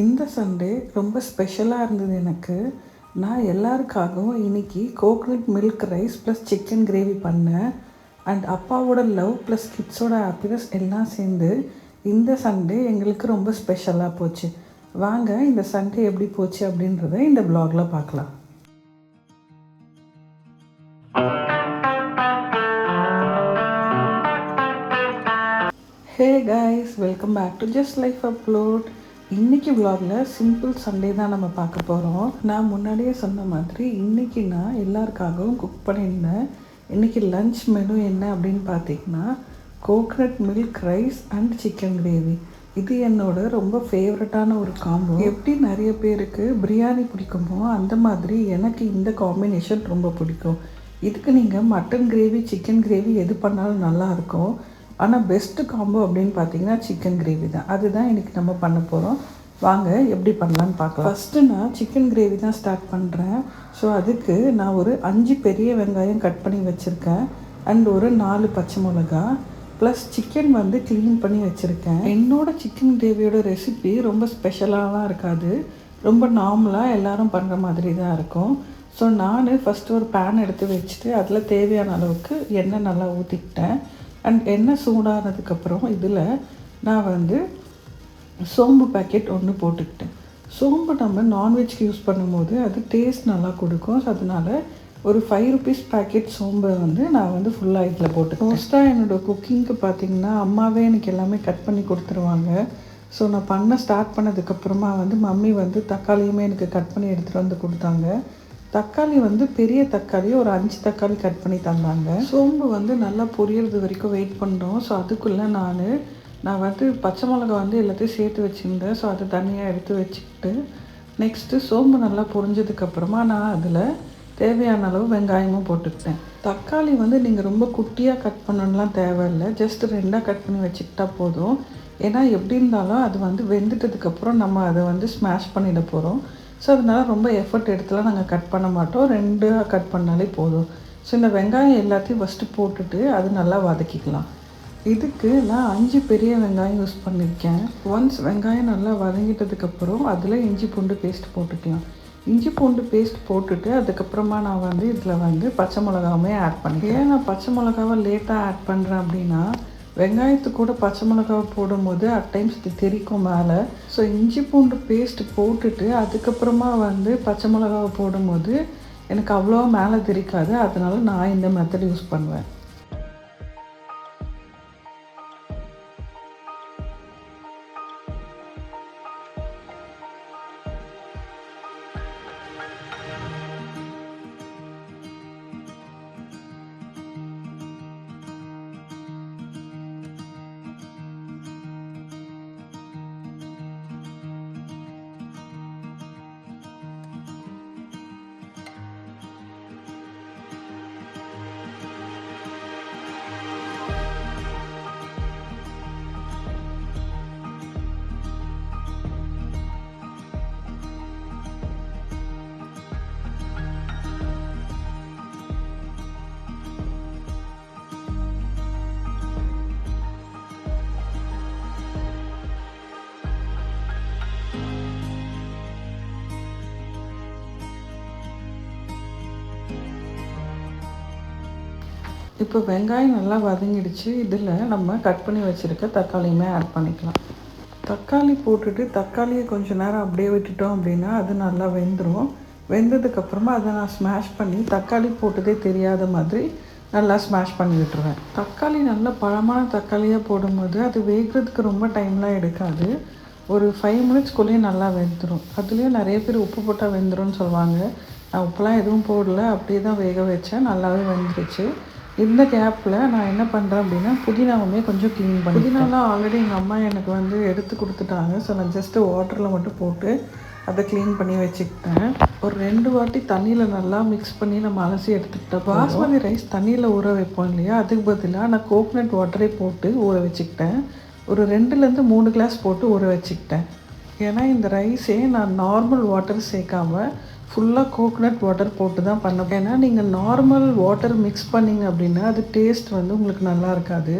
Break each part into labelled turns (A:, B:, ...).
A: இந்த சண்டே ரொம்ப ஸ்பெஷலாக இருந்தது எனக்கு. நான் எல்லாருக்காகவும் இன்றைக்கி coconut milk rice plus chicken gravy பண்ணேன். அண்ட் அப்பாவோட லவ் ப்ளஸ் கிட்ஸோட ஹாப்பினஸ் எல்லாம் சேர்ந்து இந்த சண்டே எங்களுக்கு ரொம்ப ஸ்பெஷலாக போச்சு. வாங்க இந்த சண்டே எப்படி போச்சு அப்படின்றத இந்த வ்ளாகில் பார்க்கலாம். Hey guys, welcome back to just life upload. இன்றைக்கி வ்ளாகில் சிம்பிள் சண்டே தான் நம்ம பார்க்க போகிறோம். நான் முன்னாடியே சொன்ன மாதிரி இன்றைக்கி நான் எல்லாருக்காகவும் குக் பண்ணியிருந்தேன். இன்றைக்கி லன்ச் மெனு என்ன அப்படின்னு பார்த்தீங்கன்னா coconut milk rice and chicken gravy. இது என்னோட ரொம்ப ஃபேவரட்டான ஒரு காம்போ. எப்படி நிறைய பேருக்கு பிரியாணி பிடிக்குமோ அந்த மாதிரி எனக்கு இந்த காம்பினேஷன் ரொம்ப பிடிக்கும். இதுக்கு நீங்கள் மட்டன் கிரேவி சிக்கன் கிரேவி எது பண்ணாலும் நல்லாயிருக்கும். ஆனால் பெஸ்ட்டு காம்போ அப்படின்னு பார்த்தீங்கன்னா சிக்கன் கிரேவி தான். அதுதான் இன்றைக்கி நம்ம பண்ண போகிறோம். வாங்க எப்படி பண்ணலான்னு பார்க்கலாம். ஃபஸ்ட்டு நான் சிக்கன் கிரேவி தான் ஸ்டார்ட் பண்ணுறேன். ஸோ அதுக்கு நான் ஒரு 5 பெரிய வெங்காயம் கட் பண்ணி வச்சுருக்கேன். அண்ட் ஒரு 4 பச்சை மிளகா ப்ளஸ் சிக்கன் க்ளீன் பண்ணி வச்சுருக்கேன். என்னோடய சிக்கன் கிரேவியோட ரெசிபி ரொம்ப ஸ்பெஷலாலாம் இருக்காது. ரொம்ப நார்மலாக எல்லோரும் பண்ணுற மாதிரி தான் இருக்கும். ஸோ நான் ஃபஸ்ட்டு ஒரு பேன் எடுத்து வச்சுட்டு அதில் தேவையான அளவுக்கு எண்ணெய் நல்லா ஊற்றிக்கிட்டேன். அண்ட் எண்ணெய் சூடானதுக்கப்புறம் இதில் நான் சோம்பு பேக்கெட் ஒன்று போட்டுக்கிட்டேன். சோம்பு நம்ம நான்வெஜ்க்கு யூஸ் பண்ணும்போது அது டேஸ்ட் நல்லா கொடுக்கும். ஸோ அதனால் ஒரு 5 ருபீஸ் பேக்கெட் சோம்பை நான் ஃபுல்லாக இதில் போட்டுக்கேன். மோஸ்ட்டாக என்னோடய குக்கிங்க்கு பார்த்திங்கன்னா அம்மாவே எனக்கு எல்லாமே கட் பண்ணி கொடுத்துருவாங்க. ஸோ நான் பண்ண ஸ்டார்ட் பண்ணதுக்கப்புறமா மம்மி தக்காளியுமே எனக்கு கட் பண்ணி எடுத்துகிட்டு வந்து கொடுத்தாங்க. தக்காளி பெரிய தக்காளி ஒரு 5 தக்காளி கட் பண்ணி தந்தாங்க. சோம்பு நல்லா பொரியறது வரைக்கும் வெயிட் பண்ணுறோம். ஸோ அதுக்குள்ளே நான் பச்சை மிளகா எல்லாத்தையும் சேர்த்து வச்சுருந்தேன். ஸோ அதை தனியாக எடுத்து வச்சுக்கிட்டு நெக்ஸ்ட்டு சோம்பு நல்லா பொரிஞ்சதுக்கப்புறமா நான் அதில் தேவையான அளவு வெங்காயமும் போட்டுக்கிட்டேன். தக்காளி நீங்கள் ரொம்ப குட்டியாக கட் பண்ணணும்லாம் தேவையில்லை. ஜஸ்ட் 2ஆக கட் பண்ணி வச்சுக்கிட்டா போதும். ஏன்னா எப்படி இருந்தாலும் அது வெந்துட்டதுக்கப்புறம் நம்ம அதை ஸ்மாஷ் பண்ணிட போகிறோம். ஸோ அதனால் ரொம்ப எஃபர்ட் எடுத்துலாம் நாங்கள் கட் பண்ண மாட்டோம். 2ஆக கட் பண்ணாலே போதும். ஸோ இந்த வெங்காயம் எல்லாத்தையும் ஃபஸ்ட்டு போட்டுட்டு அது நல்லா வதக்கிக்கலாம். இதுக்கு நான் 5 பெரிய வெங்காயம் யூஸ் பண்ணியிருக்கேன். ஒன்ஸ் வெங்காயம் நல்லா வதங்கிட்டதுக்கப்புறம் அதில் இஞ்சி பூண்டு பேஸ்ட் போட்டுக்கலாம். இஞ்சி பூண்டு பேஸ்ட் போட்டுட்டு அதுக்கப்புறமா நான் இதில் பச்சை மிளகாவுமே ஆட் பண்ணிக்கிறேன். ஏன் நான் பச்சை மிளகாவை லேட்டாக ஆட் பண்ணுறேன் அப்படின்னா வெங்காயத்து கூட பச்சை மிளகாவை போடும்போது அட் டைம்ஸ் இது தெரிக்கும் மேலே. ஸோ இஞ்சி பூண்டு பேஸ்ட் போட்டுட்டு அதுக்கப்புறமா பச்சை மிளகாவை போடும்போது எனக்கு அவ்வளோவா மேலே தெரிக்காது. அதனால நான் இந்த மெத்தட் யூஸ் பண்ணுவேன். இப்போ வெங்காயம் நல்லா வதங்கிடுச்சு. இதில் நம்ம கட் பண்ணி வச்சுருக்க தக்காளியுமே ஆட் பண்ணிக்கலாம். தக்காளி போட்டுட்டு தக்காளியை கொஞ்சம் நேரம் அப்படியே விட்டுட்டோம் அப்படின்னா அது நல்லா வெந்துடும். வெந்ததுக்கப்புறமா அதை நான் ஸ்மாஷ் பண்ணி தக்காளி போட்டதே தெரியாத மாதிரி நல்லா ஸ்மாஷ் பண்ணி விட்டுருவேன். தக்காளி நல்லா பழமான தக்காளியாக போடும்போது அது வேகிறதுக்கு ரொம்ப டைம்லாம் எடுக்காது. ஒரு 5 மினிட்ஸ்க்குள்ளேயே நல்லா வெந்துடும். அதுலேயும் நிறைய பேர் உப்பு போட்டால் வெந்துடும்னு சொல்லுவாங்க. நான் உப்புலாம் எதுவும் போடல, அப்படியே தான் வேக வச்சேன். நல்லாவே வெந்துருச்சு. இந்த கேப்பில் நான் என்ன பண்ணுறேன் அப்படின்னா புதினாவுமே கொஞ்சம் க்ளீன் பண்ணி. புதினாலாம் ஆல்ரெடி எங்கள் அம்மா எனக்கு எடுத்து கொடுத்துட்டாங்க. ஸோ நான் ஜஸ்ட்டு வாட்டரில் மட்டும் போட்டு அதை க்ளீன் பண்ணி வச்சுக்கிட்டேன். ஒரு 2 வாட்டி தண்ணியில் நல்லா மிக்ஸ் பண்ணி நம்ம அலசி எடுத்துக்கிட்டேன். பாஸ்மதி ரைஸ் தண்ணியில் ஊற வைப்போம் இல்லையா, அதுக்கு பதிலாக நான் கோகனட் வாட்டரே போட்டு ஊற வச்சுக்கிட்டேன். ஒரு 2லேருந்து 3 கிளாஸ் போட்டு ஊற வச்சுக்கிட்டேன். ஏன்னா இந்த ரைஸே நான் நார்மல் வாட்டர் சேர்க்காமல் ஃபுல்லாக கோகனட் வாட்டர் போட்டு தான் பண்ணேன். ஏன்னா நீங்கள் நார்மல் வாட்டர் மிக்ஸ் பண்ணிங்க அப்படின்னா அது டேஸ்ட் உங்களுக்கு நல்லா இருக்காது.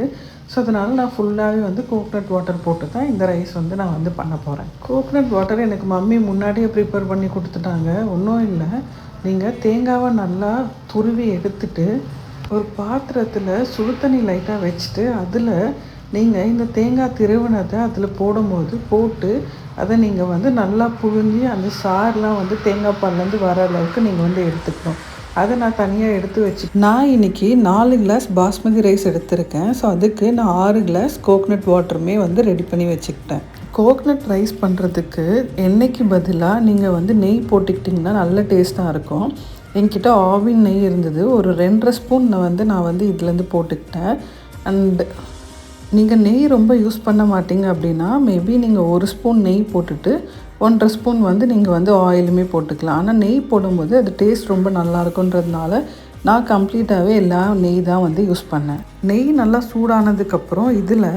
A: ஸோ அதனால் நான் ஃபுல்லாகவே வந்து கோக்னட் வாட்டர் போட்டு தான் இந்த ரைஸ் வந்து நான் வந்து பண்ண போகிறேன். கோக்னட் வாட்டர் எனக்கு மம்மி முன்னாடியே ப்ரிப்பேர் பண்ணி கொடுத்துட்டாங்க. ஒன்றும் இல்லை, நீங்கள் தேங்காவை நல்லா துருவி எடுத்துட்டு ஒரு பாத்திரத்தில் சுடு தண்ணி லைட்டாக வச்சுட்டு அதில் நீங்கள் இந்த தேங்காய் திருவினத்தை அதில் போட்டு அதை நீங்கள் வந்து நல்லா புழிஞ்சி அந்த சாரெலாம் வந்து தேங்காய் பால்லேருந்து வர அளவுக்கு நீங்கள் வந்து எடுத்துக்கணும். அதை நான் தனியாக எடுத்து வச்சு நான் இன்றைக்கி 4 கிளாஸ் பாஸ்மதி ரைஸ் எடுத்திருக்கேன். ஸோ அதுக்கு நான் 6 கிளாஸ் கோக்னட் வாட்டருமே வந்து ரெடி பண்ணி வச்சுக்கிட்டேன். கோக்னட் ரைஸ் பண்ணுறதுக்கு எண்ணெய்க்கு பதிலாக நீங்கள் வந்து நெய் போட்டுக்கிட்டிங்கன்னா நல்ல டேஸ்ட்டாக இருக்கும். என்கிட்ட ஆவின் நெய் இருந்தது, ஒரு 2.5 ஸ்பூன் நான் வந்து இதுலேருந்து போட்டுக்கிட்டேன். அண்ட் நீங்கள் நெய் ரொம்ப யூஸ் பண்ண மாட்டீங்க அப்படின்னா மேபி நீங்கள் 1 ஸ்பூன் நெய் போட்டுட்டு 1.5 ஸ்பூன் வந்து நீங்கள் வந்து ஆயிலுமே போட்டுக்கலாம். ஆனால் நெய் போடும்போது அது டேஸ்ட் ரொம்ப நல்லாயிருக்குன்றதுனால நான் கம்ப்ளீட்டாகவே நெய் தான் வந்து யூஸ் பண்ணேன். நெய் நல்லா சூடானதுக்கப்புறம் இதில்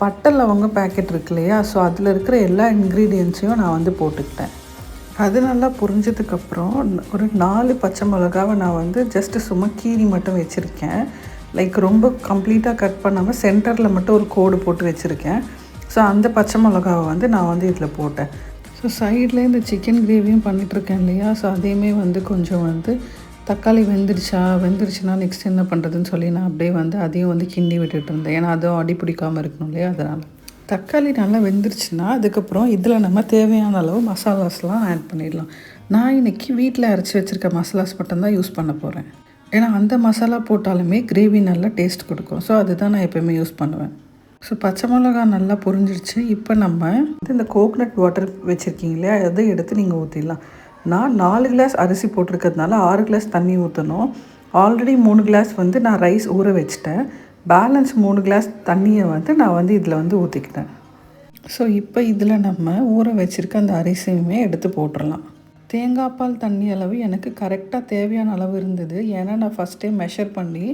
A: பட்டை லவங்க பேக்கெட் இருக்கு இல்லையா, ஸோ அதில் இருக்கிற எல்லா இன்க்ரீடியன்ட்ஸையும் நான் வந்து போட்டுக்கிட்டேன். அது நல்லா புரிஞ்சதுக்கப்புறம் ஒரு 4 பச்சை மிளகாவை நான் வந்து ஜஸ்ட்டு சும்மா கீரி மட்டும் வச்சுருக்கேன். லைக் ரொம்ப கம்ப்ளீட்டாக கட் பண்ணாமல் சென்டரில் மட்டும் ஒரு கோடு போட்டு வச்சுருக்கேன். ஸோ அந்த பச்சை மிளகாவை வந்து நான் வந்து இதில் போட்டேன். ஸோ சைடில் இந்த சிக்கன் கிரேவியும் பண்ணிகிட்ருக்கேன் இல்லையா, ஸோ அதையுமே வந்து கொஞ்சம் வந்து தக்காளி வெந்துருச்சுன்னா நெக்ஸ்ட் என்ன பண்ணுறதுன்னு சொல்லி நான் அப்படியே வந்து அதையும் வந்து கிண்டி விட்டுட்டு இருந்தேன். ஏன்னா அதுவும் அடி பிடிக்காமல் இருக்கணும் இல்லையா, அதனால். தக்காளி நல்லா வெந்துருச்சுன்னா அதுக்கப்புறம் இதில் நம்ம தேவையான அளவு மசாலாஸ்லாம் ஆட் பண்ணிடலாம். நான் இன்றைக்கி வீட்டில் அரைச்சி வச்சுருக்க மசாலாஸ் மட்டும்தான் யூஸ் பண்ண போகிறேன். ஏன்னா அந்த மசாலா போட்டாலுமே கிரேவி நல்லா டேஸ்ட் கொடுக்கும். ஸோ அதுதான் நான் எப்போயுமே யூஸ் பண்ணுவேன். ஸோ பச்சை மிளகா நல்லா பொரிஞ்சிடுச்சு. இப்போ நம்ம இந்த கோக்னட் வாட்டர் வச்சுருக்கீங்க இல்லையா, அதை எடுத்து நீங்கள் ஊற்றிடலாம். நான் 4 கிளாஸ் அரிசி போட்டிருக்கிறதுனால 6 கிளாஸ் தண்ணி ஊற்றணும். ஆல்ரெடி 3 கிளாஸ் வந்து நான் ரைஸ் ஊற வச்சுட்டேன். பேலன்ஸ் 3 கிளாஸ் தண்ணியை வந்து நான் வந்து இதில் வந்து ஊற்றிக்கிட்டேன். ஸோ இப்போ இதில் நம்ம ஊற வச்சுருக்க அந்த அரிசியுமே எடுத்து போட்டுடலாம். தேங்காய் பால் தண்ணி அளவு எனக்கு கரெக்டாக தேவையான அளவு இருந்தது. ஏன்னா நான் ஃபஸ்ட்டே மெஷர் பண்ணி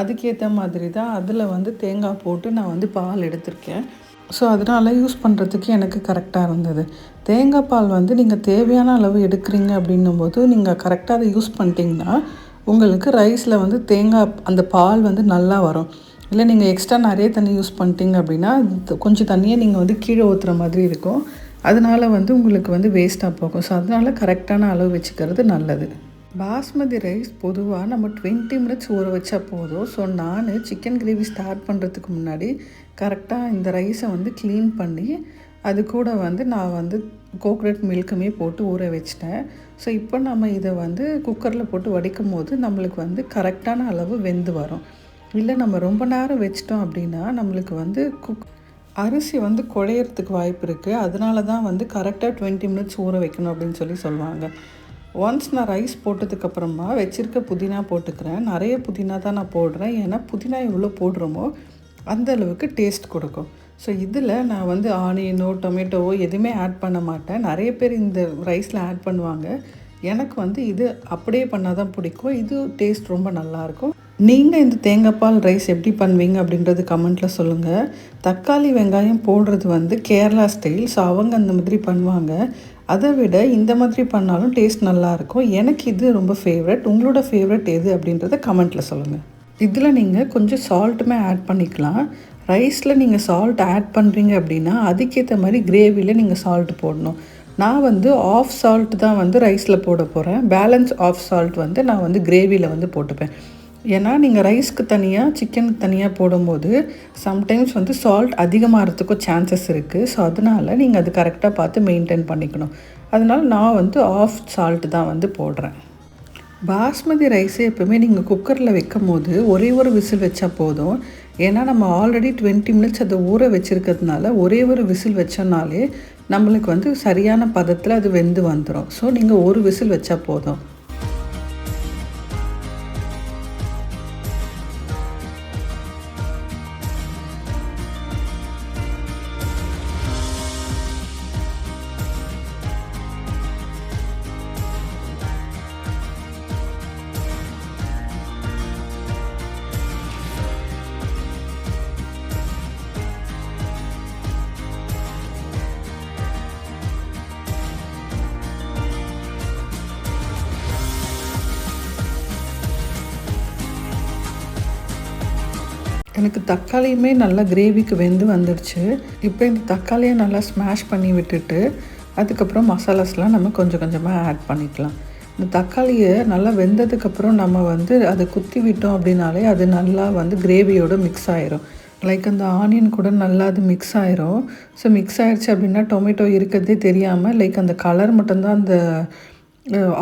A: அதுக்கேற்ற மாதிரி தான் அதில் வந்து தேங்காய் போட்டு நான் வந்து பால் எடுத்திருக்கேன். ஸோ அதனால் யூஸ் பண்ணுறதுக்கு எனக்கு கரெக்டாக இருந்தது. தேங்காய் பால் வந்து நீங்கள் தேவையான அளவு எடுக்கிறீங்க அப்படின்னும்போது நீங்கள் கரெக்டாக அதை யூஸ் பண்ணிட்டீங்கன்னா உங்களுக்கு ரைஸில் வந்து தேங்காய் அந்த பால் வந்து நல்லா வரும். இல்லை நீங்கள் எக்ஸ்ட்ரா நிறைய தண்ணி யூஸ் பண்ணிட்டீங்க அப்படின்னா கொஞ்சம் தண்ணியை நீங்கள் வந்து கீழே ஊற்றுற மாதிரி இருக்கும். அதனால் வந்து உங்களுக்கு வந்து வேஸ்ட்டாக போகும். ஸோ அதனால் கரெக்டான அளவு வச்சுக்கிறது நல்லது. பாஸ்மதி ரைஸ் பொதுவாக நம்ம 20 மினிட்ஸ் ஊற வச்சா போதும். ஸோ நான் சிக்கன் கிரேவி ஸ்டார்ட் பண்ணுறதுக்கு முன்னாடி கரெக்டாக இந்த ரைஸை வந்து க்ளீன் பண்ணி அது கூட வந்து நான் வந்து கோகனட் மில்க்குமே போட்டு ஊற வச்சிட்டேன். ஸோ இப்போ நம்ம இதை வந்து குக்கரில் போட்டு வடிக்கும் போது நம்மளுக்கு வந்து கரெக்டான அளவு வெந்து வரும். இல்லை நம்ம ரொம்ப நேரம் வச்சிட்டோம் அப்படின்னா நம்மளுக்கு வந்து அரிசி வந்து குழையிறதுக்கு வாய்ப்பு இருக்குது. அதனால தான் வந்து கரெக்டாக 20 மினிட்ஸ் ஊற வைக்கணும் அப்படின்னு சொல்லுவாங்க. ஒன்ஸ் நான் ரைஸ் போட்டதுக்கப்புறமா வச்சுருக்க புதினா போட்டுக்கிறேன். நிறைய புதினா தான் நான் போடுறேன். ஏன்னா புதினா எவ்வளோ போடுறோமோ அந்த அளவுக்கு டேஸ்ட் கொடுக்கும். ஸோ இதில் நான் வந்து ஆனியனோ டொமேட்டோவோ எதுவுமே ஆட் பண்ண மாட்டேன். நிறைய பேர் இந்த ரைஸில் ஆட் பண்ணுவாங்க. எனக்கு வந்து இது அப்படியே பண்ணால் தான் பிடிக்கும். இது டேஸ்ட் ரொம்ப நல்லாயிருக்கும். நீங்கள் இந்த தேங்காய் பால் ரைஸ் எப்படி பண்ணுவீங்க அப்படின்றது கமெண்ட்டில் சொல்லுங்கள். தக்காளி வெங்காயம் போடுறது வந்து கேரளா ஸ்டைல். ஸோ அவங்க அந்த மாதிரி பண்ணுவாங்க. அதை விட இந்த மாதிரி பண்ணாலும் டேஸ்ட் நல்லாயிருக்கும். எனக்கு இது ரொம்ப ஃபேவரட். உங்களோட ஃபேவரட் எது அப்படின்றத கமெண்ட்டில் சொல்லுங்கள். இதில் நீங்கள் கொஞ்சம் சால்ட்டுமே ஆட் பண்ணிக்கலாம். ரைஸில் நீங்கள் சால்ட் ஆட் பண்ணுறீங்க அப்படின்னா அதுக்கேற்ற மாதிரி கிரேவியில் நீங்கள் சால்ட் போடணும். நான் வந்து ஆஃப் சால்ட் தான் வந்து ரைஸில் போட போகிறேன். பேலன்ஸ் ஆஃப் சால்ட் வந்து நான் வந்து கிரேவியில் வந்து போட்டுப்பேன். ஏன்னா நீங்கள் ரைஸ்க்கு தனியாக சிக்கனுக்கு தனியாக போடும்போது சம்டைம்ஸ் வந்து சால்ட் அதிகமாகிறதுக்கும் சான்சஸ் இருக்குது. ஸோ அதனால் நீங்கள் அது கரெக்டாக பார்த்து மெயின்டைன் பண்ணிக்கணும். அதனால் நான் வந்து ஆஃப் சால்ட் தான் வந்து போடுறேன். பாஸ்மதி ரைஸை எப்போவுமே நீங்கள் குக்கரில் வைக்கும் போது ஒரே ஒரு விசில் வச்சா போதும். ஏன்னா நம்ம ஆல்ரெடி 20 மினிட்ஸ் அதை ஊற வச்சுருக்கிறதுனால ஒரே ஒரு விசில் வச்சோன்னாலே நம்மளுக்கு வந்து சரியான பதத்தில் அது வெந்து வந்துடும். ஸோ நீங்கள் ஒரு விசில் வச்சா போதும். எனக்கு தக்காளியுமே நல்லா கிரேவிக்கு வெந்து வந்துடுச்சு. இப்போ இந்த தக்காளியை நல்லா ஸ்மாஷ் பண்ணி விட்டுட்டு அதுக்கப்புறம் மசாலாஸ்லாம் நம்ம கொஞ்சம் கொஞ்சமாக ஆட் பண்ணிக்கலாம். இந்த தக்காளியை நல்லா வெந்ததுக்கப்புறம் நம்ம வந்து அதை குத்தி விட்டோம் அப்படின்னாலே அது நல்லா வந்து கிரேவியோடு மிக்ஸ் ஆயிரும். லைக் அந்த ஆனியன் கூட நல்லா அது மிக்ஸ் ஆயிரும். ஸோ மிக்ஸ் ஆயிடுச்சு அப்படின்னா டொமேட்டோ இருக்கிறதே தெரியாமல் லைக் அந்த கலர் மட்டும்தான் அந்த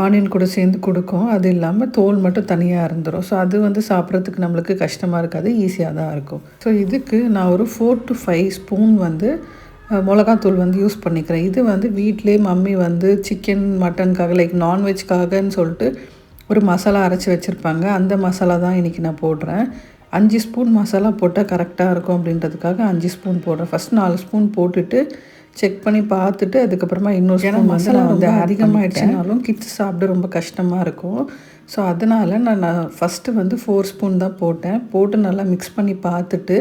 A: ஆனியன் கூட சேர்ந்து கொடுக்கும். அது இல்லாமல் தோல் மட்டும் தனியாக இருந்துடும். ஸோ அது வந்து சாப்பிட்றதுக்கு நம்மளுக்கு கஷ்டமாக இருக்காது, ஈஸியாக தான் இருக்கும். ஸோ இதுக்கு நான் ஒரு 4 to 5 ஸ்பூன் வந்து மிளகாத்தூள் வந்து யூஸ் பண்ணிக்கிறேன். இது வந்து வீட்டிலே மம்மி வந்து சிக்கன் மட்டனுக்காக லைக் நான்வெஜ்க்காகன்னு சொல்லிட்டு ஒரு மசாலா அரைச்சி வச்சுருப்பாங்க. அந்த மசாலா தான் இன்றைக்கி நான் போடுறேன். 5 ஸ்பூன் மசாலா போட்டால் கரெக்டாக இருக்கும் அப்படின்றதுக்காக 5 ஸ்பூன் போடுறேன். ஃபஸ்ட் 4 ஸ்பூன் போட்டுட்டு செக் பண்ணி பார்த்துட்டு அதுக்கப்புறமா இன்னொரு ஸ்பூன் மசாலா வந்து அதிகமாகிடுச்சுனாலும் கிட்ஸ் சாப்பிட ரொம்ப கஷ்டமாக இருக்கும். ஸோ அதனால் நான் ஃபஸ்ட்டு வந்து 4 ஸ்பூன் தான் போட்டு நல்லா மிக்ஸ் பண்ணி பார்த்துட்டு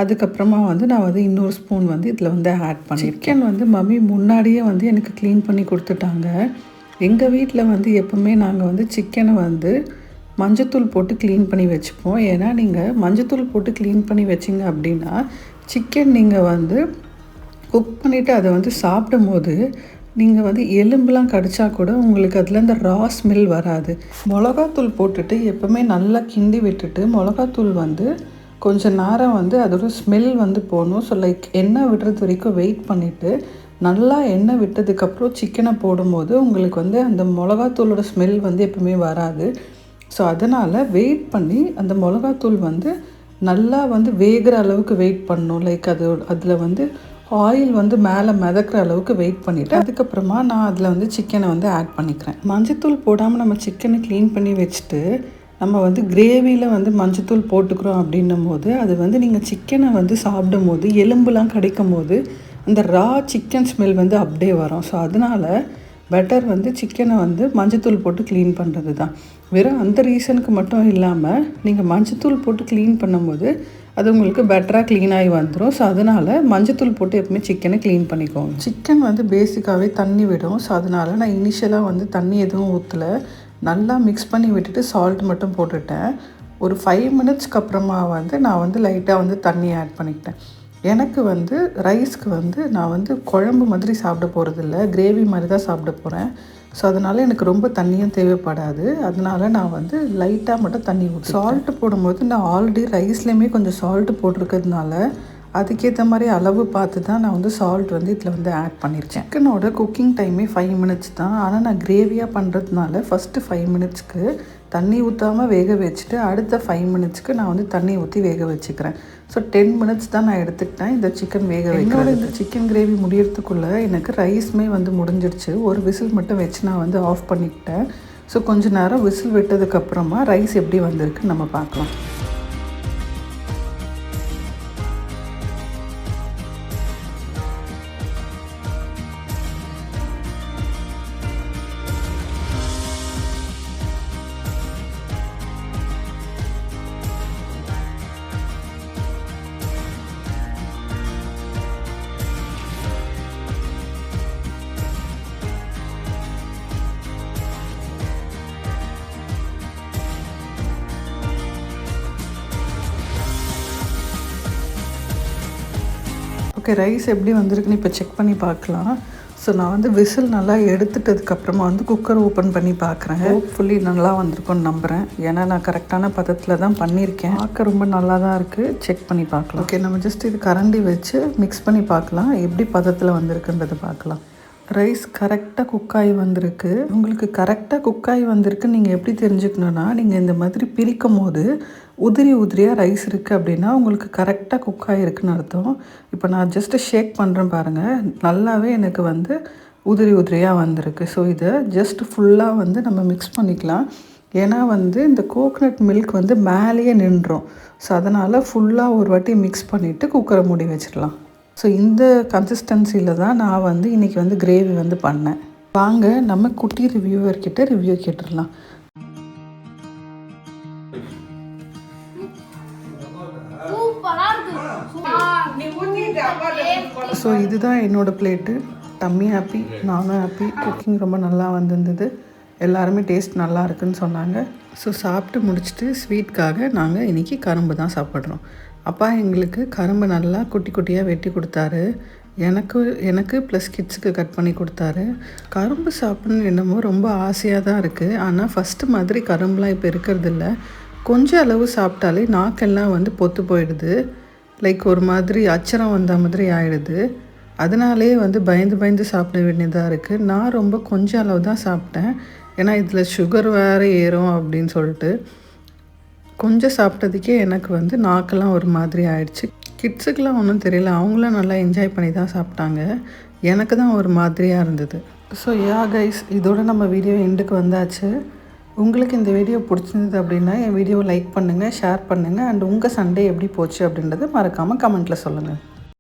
A: அதுக்கப்புறமா வந்து நான் வந்து இன்னொரு ஸ்பூன் வந்து இதில் வந்து ஆட் பண்ணியிருக்கேன். சிக்கன் வந்து மம்மி முன்னாடியே வந்து எனக்கு க்ளீன் பண்ணி கொடுத்துட்டாங்க. எங்கள் வீட்டில் வந்து எப்போவுமே நாங்கள் வந்து சிக்கனை வந்து மஞ்சத்தூள் போட்டு க்ளீன் பண்ணி வச்சுப்போம். ஏன்னா நீங்கள் மஞ்சத்தூள் போட்டு க்ளீன் பண்ணி வச்சிங்க அப்படின்னா சிக்கன் நீங்கள் வந்து குக் பண்ணிவிட்டு அதை வந்து சாப்பிடும் போது நீங்கள் வந்து எலும்புலாம் கடிச்சா கூட உங்களுக்கு அதில் இந்த ரா ஸ்மெல் வராது. மிளகாத்தூள் போட்டுட்டு எப்போவுமே நல்லா கிண்டி விட்டுட்டு மிளகாத்தூள் வந்து கொஞ்சம் நேரம் வந்து அதோட ஸ்மெல் வந்து போகணும். ஸோ லைக் எண்ணெய் விடுறது வரைக்கும் வெயிட் பண்ணிவிட்டு நல்லா எண்ணெய் விட்டதுக்கப்புறம் சிக்கனை போடும்போது உங்களுக்கு வந்து அந்த மிளகாத்தூளோட ஸ்மெல் வந்து எப்பவுமே வராது. ஸோ அதனால் வெயிட் பண்ணி அந்த மிளகாத்தூள் வந்து நல்லா வந்து வேகிற அளவுக்கு வெயிட் பண்ணணும். லைக் அதில் வந்து ஆயில் வந்து மேலே மிதக்கிற அளவுக்கு வெயிட் பண்ணிவிட்டு அதுக்கப்புறமா நான் அதில் வந்து சிக்கனை வந்து ஆட் பண்ணிக்கிறேன். மஞ்சத்தூள் போடாமல் நம்ம சிக்கனை க்ளீன் பண்ணி வச்சுட்டு நம்ம வந்து கிரேவியில் வந்து மஞ்சத்தூள் போட்டுக்கிறோம் அப்படின்னும் போது அது வந்து நீங்கள் சிக்கனை வந்து சாப்பிடும் போது எலும்புலாம் கிடைக்கும் போது அந்த ரா சிக்கன் ஸ்மெல் வந்து அப்படியே வரும். ஸோ அதனால் பெட்டர் வந்து சிக்கனை வந்து மஞ்சத்தூள் போட்டு க்ளீன் பண்ணுறது தான். வெறும் அந்த ரீசனுக்கு மட்டும் இல்லாமல் நீங்கள் மஞ்சத்தூள் போட்டு க்ளீன் பண்ணும்போது அது உங்களுக்கு பெட்டராக க்ளீனாகி வந்துடும். ஸோ அதனால் மஞ்சத்தூள் போட்டு எப்பவுமே சிக்கனை க்ளீன் பண்ணிக்கோங்க. சிக்கன் வந்து பேசிக்காகவே தண்ணி விடும். ஸோ அதனால் நான் இனிஷியலாக வந்து தண்ணி எதுவும் ஊற்றலை, நல்லா மிக்ஸ் பண்ணி விட்டுட்டு சால்ட் மட்டும் போட்டுட்டேன். ஒரு 5 மினிட்ஸ்க்கு அப்புறமா வந்து நான் வந்து லைட்டாக வந்து தண்ணி ஆட் பண்ணிக்கிட்டேன். எனக்கு வந்து ரைஸ்க்கு வந்து நான் வந்து குழம்பு மாதிரி சாப்பிட போகிறதில்ல, கிரேவி மாதிரி தான் சாப்பிட போகிறேன். ஸோ அதனால் எனக்கு ரொம்ப தண்ணியும் தேவைப்படாது. அதனால் நான் வந்து லைட்டாக மட்டும் தண்ணி ஊற்றி சால்ட்டு போடும்போது நான் ஆல்ரெடி ரைஸ்லேயுமே கொஞ்சம் சால்ட்டு போட்டிருக்கிறதுனால அதுக்கேற்ற மாதிரி அளவு பார்த்து தான் நான் வந்து சால்ட் வந்து இதில் வந்து ஆட் பண்ணியிருக்கேன். சிக்கனோட குக்கிங் டைமே 5 மினிட்ஸ் தான். ஆனால் நான் கிரேவியாக பண்ணுறதுனால ஃபஸ்ட்டு 5 மினிட்ஸ்க்கு தண்ணி ஊற்றாமல் வேக வச்சுட்டு அடுத்த 5 மினிட்ஸ்க்கு நான் வந்து தண்ணி ஊற்றி வேக வச்சுக்கிறேன். ஸோ 10 மினிட்ஸ் தான் நான் எடுத்துக்கிட்டேன் இந்த சிக்கன் வேக வைக்கிறேன். இந்த சிக்கன் கிரேவி முடியறதுக்குள்ளே எனக்கு ரைஸுமே வந்து முடிஞ்சிடுச்சு. ஒரு விசில் மட்டும் வச்சு நான் வந்து ஆஃப் பண்ணிக்கிட்டேன். ஸோ கொஞ்சம் நேரம் விசில் விட்டதுக்கப்புறமா ரைஸ் எப்படி வந்திருக்குன்னு நம்ம பார்க்கலாம். ஓகே, ரைஸ் எப்படி வந்திருக்குன்னு இப்போ செக் பண்ணி பார்க்கலாம். ஸோ நான் வந்து விசில் நல்லா எடுத்துட்டதுக்கப்புறமா வந்து குக்கர் ஓப்பன் பண்ணி பார்க்குறேன். ஹோப்ஃபுல்லி நல்லா வந்திருக்கும்னு நம்புகிறேன். ஏன்னா நான் கரெக்டான பதத்தில் தான் பண்ணியிருக்கேன். பார்க்க ரொம்ப நல்லா தான் இருக்குது. செக் பண்ணி பார்க்கலாம். ஓகே, நம்ம ஜஸ்ட் இது கரண்டி வச்சு மிக்ஸ் பண்ணி பார்க்கலாம் எப்படி பதத்தில் வந்திருக்குன்றது பார்க்கலாம். ரைஸ் கரெக்டாக குக்காகி வந்திருக்கு. உங்களுக்கு கரெக்டாக குக்காகி வந்திருக்குன்னு நீங்கள் எப்படி தெரிஞ்சுக்கணுன்னா, நீங்கள் இந்த மாதிரி பிரிக்கும் போது உதிரியாக ரைஸ் இருக்குது அப்படின்னா உங்களுக்கு கரெக்டாக குக்காகி இருக்குன்னு அர்த்தம். இப்போ நான் ஜஸ்ட்டு ஷேக் பண்ணுறேன் பாருங்கள், நல்லாவே எனக்கு வந்து உதிரியாக வந்திருக்கு. ஸோ இதை ஜஸ்ட் ஃபுல்லாக வந்து நம்ம மிக்ஸ் பண்ணிக்கலாம். ஏன்னா வந்து இந்த கோகனட் மில்க் வந்து மேலேயே நின்றோம். ஸோ அதனால் ஃபுல்லாக ஒரு வாட்டி மிக்ஸ் பண்ணிவிட்டு குக்கரை மூடி வச்சிடலாம். ஸோ இந்த கன்சிஸ்டன்சியில் தான் நான் வந்து இன்றைக்கி வந்து கிரேவி வந்து பண்ணேன். வாங்க நம்ம குட்டி ரிவ்யூவர்கிட்ட ரிவ்யூ கேட்டுடலாம். ஸோ இதுதான் என்னோடய பிளேட்டு. டம்மி ஹாப்பி, நானும் ஹாப்பி. குக்கிங் ரொம்ப நல்லா வந்திருந்தது. எல்லாருமே டேஸ்ட் நல்லா இருக்குன்னு சொன்னாங்க. ஸோ சாப்பிட்டு முடிச்சுட்டு ஸ்வீட்காக நாங்கள் இன்றைக்கி கரும்பு தான் சாப்பிட்றோம். அப்பா எங்களுக்கு கரும்பு நல்லா குட்டி குட்டியாக வெட்டி கொடுத்தாரு. எனக்கு ப்ளஸ் கிட்ஸுக்கு கட் பண்ணி கொடுத்தாரு. கரும்பு சாப்பிட்ணுன்னு என்னமோ ரொம்ப ஆசையாக தான் இருக்குது. ஆனால் ஃபஸ்ட்டு மாதிரி கரும்புலாம் இப்போ இருக்கிறதில்ல. கொஞ்சம் அளவு சாப்பிட்டாலே நாக்கெல்லாம் வந்து பொத்து போயிடுது. லைக் ஒரு மாதிரி அச்சரம் வந்த மாதிரி ஆகிடுது. அதனாலே வந்து பயந்து சாப்பிட வேண்டியதாக இருக்குது. நான் ரொம்ப கொஞ்சம் அளவு தான் சாப்பிட்டேன். ஏன்னா இதில் சுகர் வேறு ஏறும் அப்படின்னு சொல்லிட்டு கொஞ்சம் சாப்பிட்டதுக்கே எனக்கு வந்து நாக்கெல்லாம் ஒரு மாதிரி ஆயிடுச்சு. கிட்ஸுக்கெலாம் ஒன்றும் தெரியல, அவங்களும் நல்லா என்ஜாய் பண்ணி தான் சாப்பிட்டாங்க. எனக்கு தான் ஒரு மாதிரியாக இருந்தது. ஸோ கைஸ், இதோட நம்ம வீடியோ எண்டுக்கு வந்தாச்சு. உங்களுக்கு இந்த வீடியோ பிடிச்சிருந்தது அப்படின்னா என் வீடியோவை லைக் பண்ணுங்கள், ஷேர் பண்ணுங்கள். அண்ட் உங்கள் சண்டே எப்படி போச்சு அப்படின்றத மறக்காமல் கமெண்ட்டில் சொல்லுங்கள்.